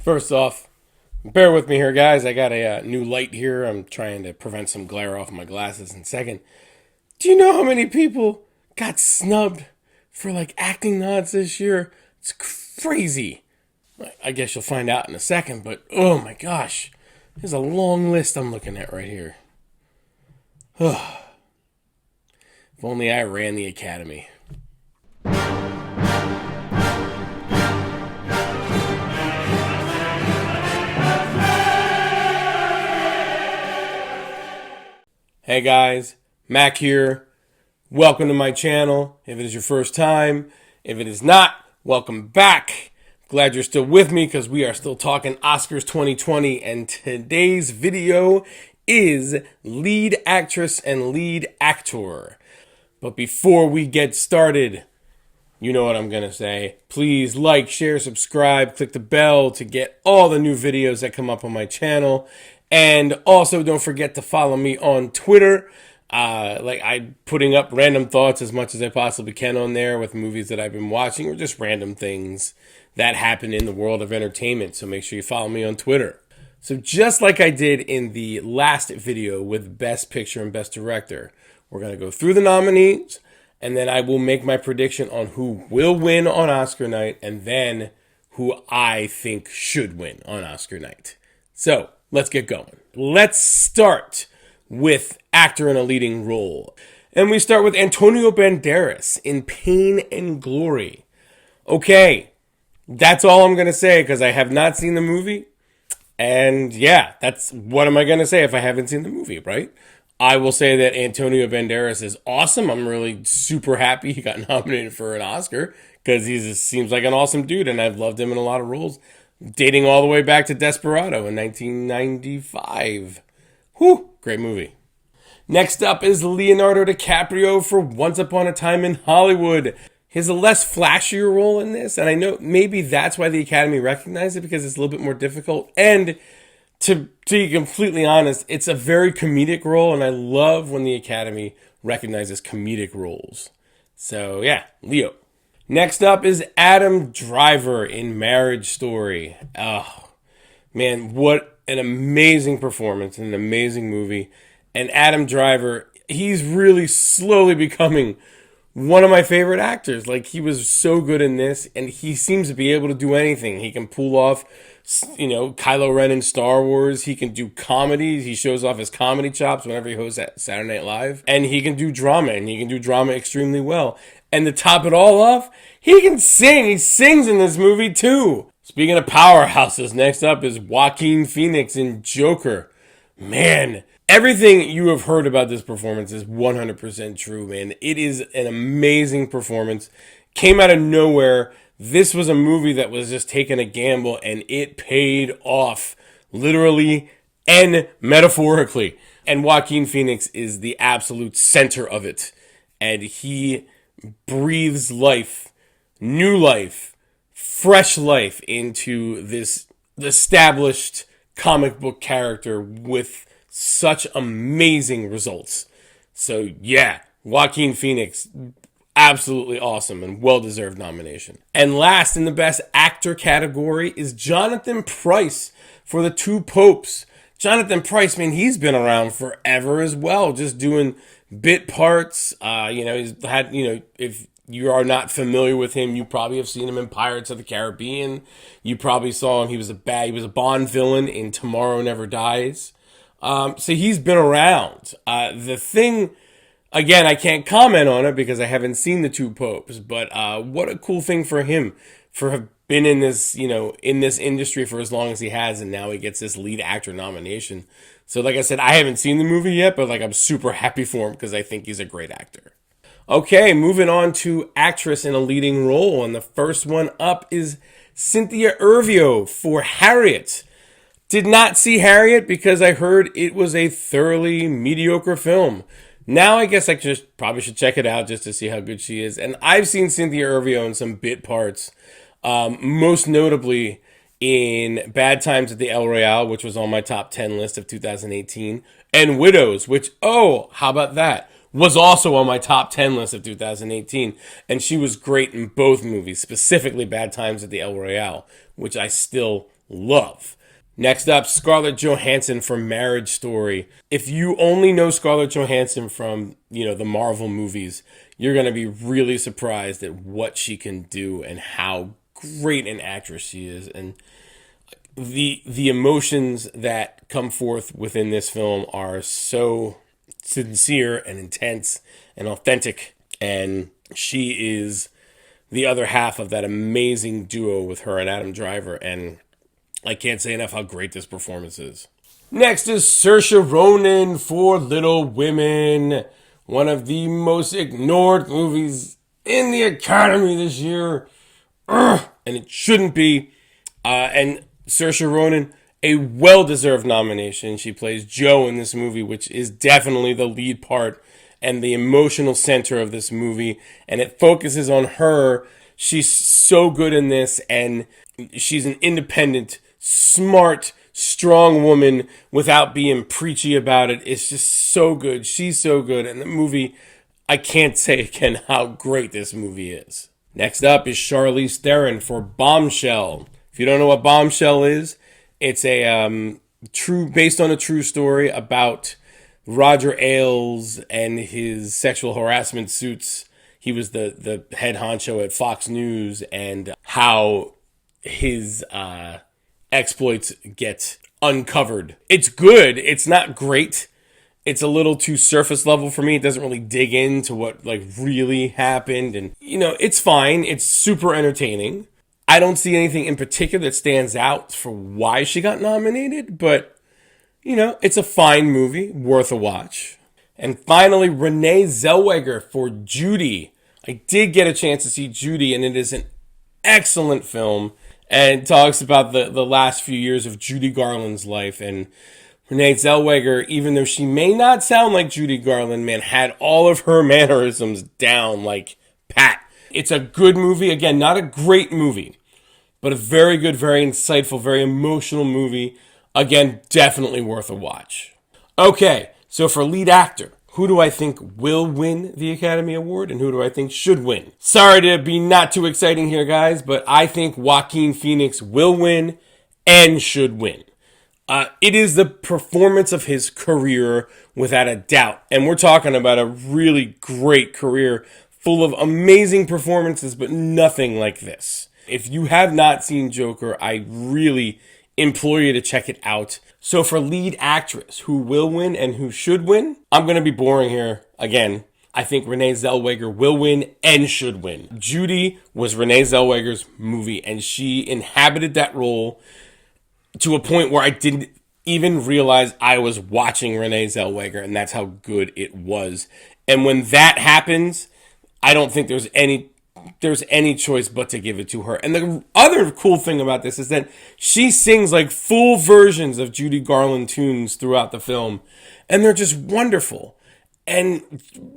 First off, bear with me here, guys. I got a new light here. I'm trying to prevent some glare off my glasses. And second, do you know how many people got snubbed for acting nods this year? It's crazy. I guess you'll find out in a second, but oh my gosh, there's a long list I'm looking at right here. If only I ran the Academy. Hey guys, Mac here. Welcome to my channel. If it is your first time, if it is not, welcome back. Glad you're still with me because we are still talking Oscars 2020, and today's video is lead actress and lead actor. But before we get started, you know what I'm going to say. Please like, share, subscribe, click the bell to get all the new videos that come up on my channel. And also don't forget to follow me on Twitter. I'm putting up random thoughts as much as I possibly can on there with movies that I've been watching or just random things that happen in the world of entertainment. So make sure you follow me on Twitter. So just like I did in the last video with Best Picture and Best Director, we're going to go through the nominees and then I will make my prediction on who will win on Oscar night and then who I think should win on Oscar night. So let's get going. Let's start with actor in a leading role. And we start with Antonio Banderas in Pain and Glory. Okay, that's all I'm going to say because I have not seen the movie. And yeah, that's what am I going to say if I haven't seen the movie, right? I will say that Antonio Banderas is awesome. I'm really super happy he got nominated for an Oscar because seems like an awesome dude and I've loved him in a lot of roles. Dating all the way back to Desperado in 1995. Whew, great movie. Next up is Leonardo DiCaprio for Once Upon a Time in Hollywood. He has a less flashier role in this, and I know maybe that's why the Academy recognized it because it's a little bit more difficult. And to be completely honest, it's a very comedic role, and I love when the Academy recognizes comedic roles. So yeah, Leo. Next up is Adam Driver in Marriage Story. Oh, man, what an amazing performance and an amazing movie. And Adam Driver, he's really slowly becoming one of my favorite actors. He was so good in this, and he seems to be able to do anything. He can pull off, Kylo Ren in Star Wars. He can do comedy. He shows off his comedy chops whenever he hosts at Saturday Night Live. And he can do drama, and he can do drama extremely well. And to top it all off, he can sing. He sings in this movie too. Speaking of powerhouses, next up is Joaquin Phoenix in Joker. Man, everything you have heard about this performance is 100% true, man. It is an amazing performance. Came out of nowhere. This was a movie that was just taking a gamble, and it paid off, literally and metaphorically. And Joaquin Phoenix is the absolute center of it. And he breathes life, new life, fresh life into this established comic book character with such amazing results. So yeah, Joaquin Phoenix, absolutely awesome and well-deserved nomination. And last in the Best Actor category is Jonathan Pryce for The Two Popes. Jonathan Pryce, man, he's been around forever as well, just doing bit parts. He's had, if you are not familiar with him, you probably have seen him in Pirates of the Caribbean. You probably saw him. He was a Bond villain in Tomorrow Never Dies. So he's been around. The thing, again, I can't comment on it because I haven't seen The Two Popes, but what a cool thing for him for have been in this, in this industry for as long as he has, and now he gets this lead actor nomination. So like I said, I haven't seen the movie yet, but I'm super happy for him because I think he's a great actor. Okay, moving on to actress in a leading role, and the first one up is Cynthia Erivo for Harriet. Did not see Harriet because I heard it was a thoroughly mediocre film. Now I guess I probably should check it out just to see how good she is. And I've seen Cynthia Erivo in some bit parts, most notably in Bad Times at the El Royale, which was on my top 10 list of 2018, and Widows, which, how about that? Was also on my top 10 list of 2018, and she was great in both movies, specifically Bad Times at the El Royale, which I still love. Next up, Scarlett Johansson for Marriage Story. If you only know Scarlett Johansson from, the Marvel movies, you're going to be really surprised at what she can do and how great an actress she is. And the emotions that come forth within this film are so sincere and intense and authentic. And she is the other half of that amazing duo with her and Adam Driver. And I can't say enough how great this performance is. Next is Saoirse Ronan for Little Women. One of the most ignored movies in the Academy this year. And it shouldn't be. And Saoirse Ronan, a well-deserved nomination. She plays Jo in this movie, which is definitely the lead part and the emotional center of this movie. And it focuses on her. She's so good in this, and she's an independent, smart, strong woman without being preachy about it. It's just so good. She's so good. And the movie, I can't say again how great this movie is. Next up is Charlize Theron for Bombshell. If you don't know what Bombshell is, it's a based on a true story about Roger Ailes and his sexual harassment suits. He was the head honcho at Fox News, and how his exploits get uncovered. It's good. It's not great. It's a little too surface level for me. It doesn't really dig into what really happened. And, it's fine. It's super entertaining. I don't see anything in particular that stands out for why she got nominated, but, it's a fine movie, worth a watch. And finally, Renée Zellweger for Judy. I did get a chance to see Judy, and it is an excellent film, and it talks about the last few years of Judy Garland's life. And Renée Zellweger, even though she may not sound like Judy Garland, had all of her mannerisms down like pat. It's a good movie. Again, not a great movie, but a very good, very insightful, very emotional movie. Again, definitely worth a watch. Okay, so for lead actor, who do I think will win the Academy Award and who do I think should win? Sorry to be not too exciting here, guys, but I think Joaquin Phoenix will win and should win. It is the performance of his career without a doubt. And we're talking about a really great career full of amazing performances, but nothing like this. If you have not seen Joker, I really implore you to check it out. So for lead actress, who will win and who should win? I'm going to be boring here again. I think Renée Zellweger will win and should win. Judy was Renée Zellweger's movie, and she inhabited that role to a point where I didn't even realize I was watching Renée Zellweger, and that's how good it was. And when that happens, I don't think there's any choice but to give it to her. And the other cool thing about this is that she sings like full versions of Judy Garland tunes throughout the film, and they're just wonderful and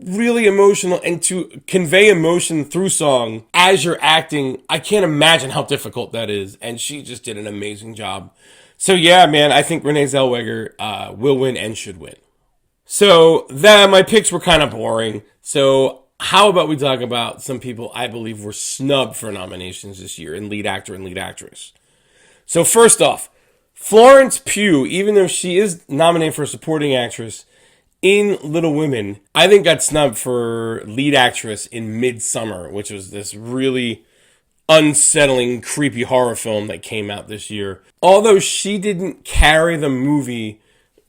really emotional. And to convey emotion through song as you're acting, I can't imagine how difficult that is, and she just did an amazing job. So yeah, man, I think Renée Zellweger will win and should win. So my picks were kind of boring, so how about we talk about some people I believe were snubbed for nominations this year in lead actor and lead actress. So first off, Florence Pugh, even though she is nominated for supporting actress in Little Women, I think got snubbed for lead actress in Midsummer, which was this really unsettling, creepy horror film that came out this year. Although she didn't carry the movie,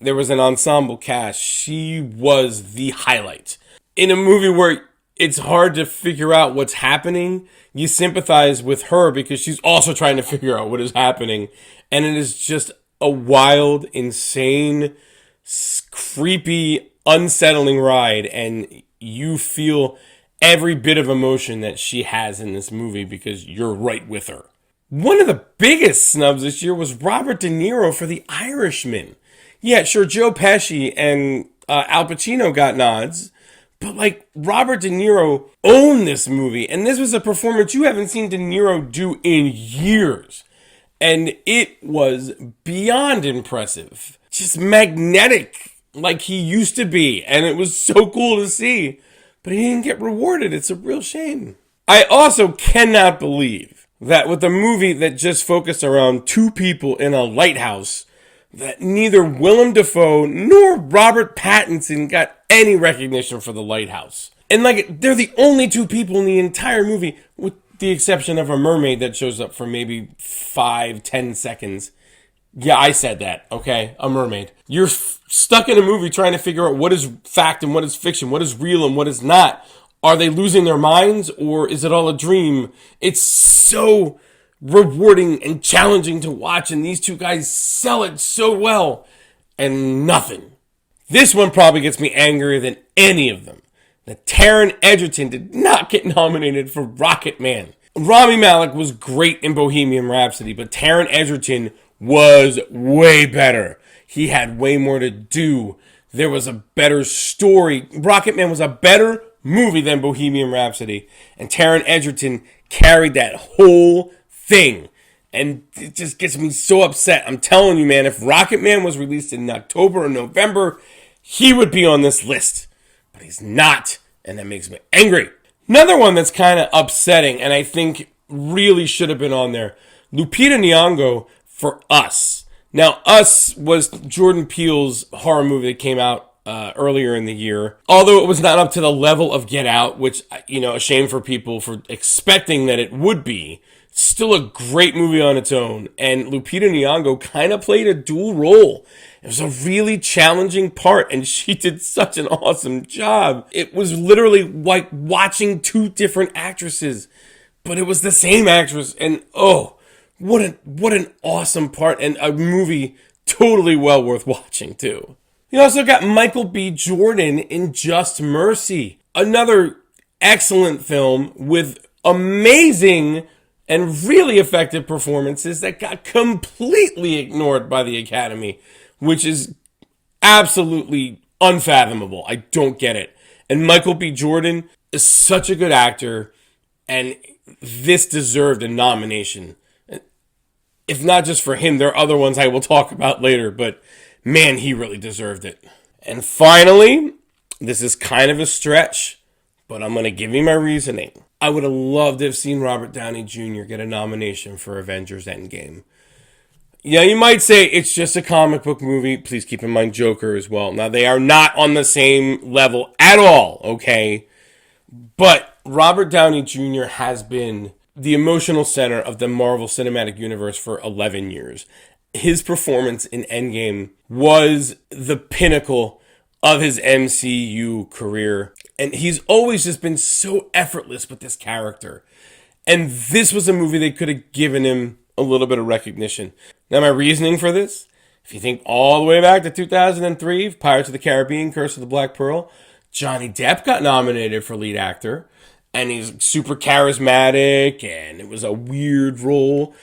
there was an ensemble cast. She was the highlight. In a movie where it's hard to figure out what's happening, you sympathize with her because she's also trying to figure out what is happening. And it is just a wild, insane, creepy, unsettling ride. And you feel every bit of emotion that she has in this movie because you're right with her. One of the biggest snubs this year was Robert De Niro for The Irishman. Yeah, sure, Joe Pesci and Al Pacino got nods, but Robert De Niro owned this movie, and this was a performance you haven't seen De Niro do in years. And it was beyond impressive. Just magnetic, like he used to be, and it was so cool to see. But he didn't get rewarded. It's a real shame. I also cannot believe that with a movie that just focused around two people in a lighthouse, that neither Willem Dafoe nor Robert Pattinson got any recognition for the lighthouse. And like, they're the only two people in the entire movie, with the exception of a mermaid that shows up for maybe 5-10 seconds. Yeah, I said that, okay? A mermaid. You're stuck in a movie trying to figure out what is fact and what is fiction, what is real and what is not. Are they losing their minds, or is it all a dream? It's so rewarding and challenging to watch, and these two guys sell it so well, and nothing. This one probably gets me angrier than any of them. That Taron Egerton did not get nominated for Rocket Man. Rami Malek was great in Bohemian Rhapsody, but Taron Egerton was way better. He had way more to do. There was a better story. Rocket Man was a better movie than Bohemian Rhapsody, and Taron Egerton carried that whole thing. And it just gets me so upset. I'm telling you, man, if Rocket Man was released in October or November, he would be on this list. But he's not, and that makes me angry. Another one that's kind of upsetting, and I think really should have been on there, Lupita Nyong'o for Us. Now, Us was Jordan Peele's horror movie that came out earlier in the year. Although it was not up to the level of Get Out, which, a shame for people for expecting that it would be. Still a great movie on its own. And Lupita Nyong'o kind of played a dual role. It was a really challenging part, and she did such an awesome job. It was literally like watching two different actresses, but it was the same actress. And oh, what an awesome part, and a movie totally well worth watching too. You also got Michael B. Jordan in Just Mercy, another excellent film with amazing and really effective performances that got completely ignored by the Academy, which is absolutely unfathomable. I don't get it. And Michael B. Jordan is such a good actor, and this deserved a nomination. If not just for him, there are other ones I will talk about later, but man, he really deserved it. And finally, this is kind of a stretch, but I'm going to give you my reasoning. I would have loved to have seen Robert Downey Jr. get a nomination for Avengers Endgame. Yeah, you might say it's just a comic book movie. Please keep in mind Joker as well. Now, they are not on the same level at all, okay? But Robert Downey Jr. has been the emotional center of the Marvel Cinematic Universe for 11 years. His performance in Endgame was the pinnacle of his MCU career. And he's always just been so effortless with this character. And this was a movie they could have given him a little bit of recognition. Now, my reasoning for this, if you think all the way back to 2003, Pirates of the Caribbean, Curse of the Black Pearl, Johnny Depp got nominated for lead actor. And he's super charismatic, and it was a weird role.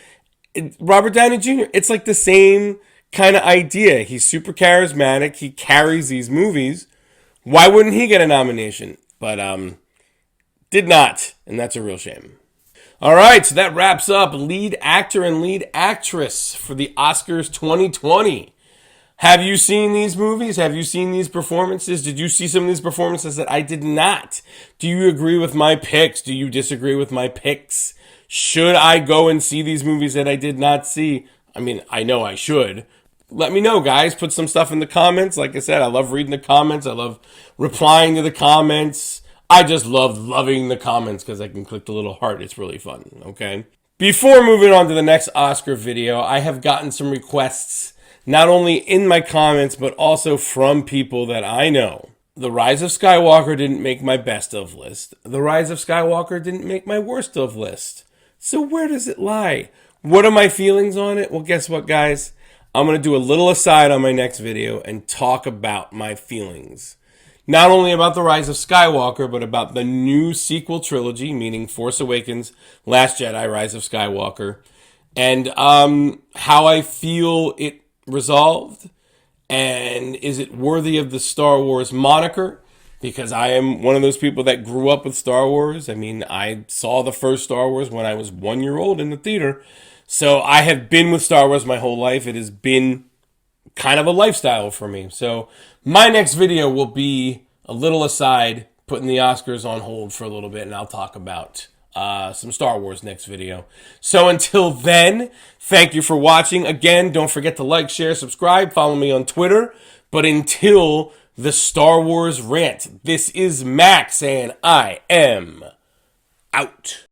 Robert Downey Jr., it's like the same kind of idea. He's super charismatic. He carries these movies. Why wouldn't he get a nomination? But did not, and that's a real shame. All right, so that wraps up lead actor and lead actress for the Oscars 2020. Have you seen these movies? Have you seen these performances? Did you see some of these performances that I did not? Do you agree with my picks? Do you disagree with my picks? Should I go and see these movies that I did not see? I mean, I know I should. Let me know, guys. Put some stuff in the comments. Like I said, I love reading the comments. I love replying to the comments. I just love loving the comments because I can click the little heart. It's really fun, okay? Before moving on to the next Oscar video, I have gotten some requests, not only in my comments, but also from people that I know. The Rise of Skywalker didn't make my best of list. The Rise of Skywalker didn't make my worst of list. So where does it lie? What are my feelings on it? Well, guess what, guys? I'm going to do a little aside on my next video and talk about my feelings. Not only about The Rise of Skywalker, but about the new sequel trilogy, meaning Force Awakens, Last Jedi, Rise of Skywalker, and how I feel it resolved, and is it worthy of the Star Wars moniker? Because I am one of those people that grew up with Star Wars. I mean, I saw the first Star Wars when I was 1 year old in the theater. So I have been with Star Wars my whole life. It has been kind of a lifestyle for me. So my next video will be a little aside, putting the Oscars on hold for a little bit, and I'll talk about some Star Wars next video. So until then, thank you for watching. Again, don't forget to like, share, subscribe, follow me on Twitter. But until the Star Wars rant, this is Max, and I am out.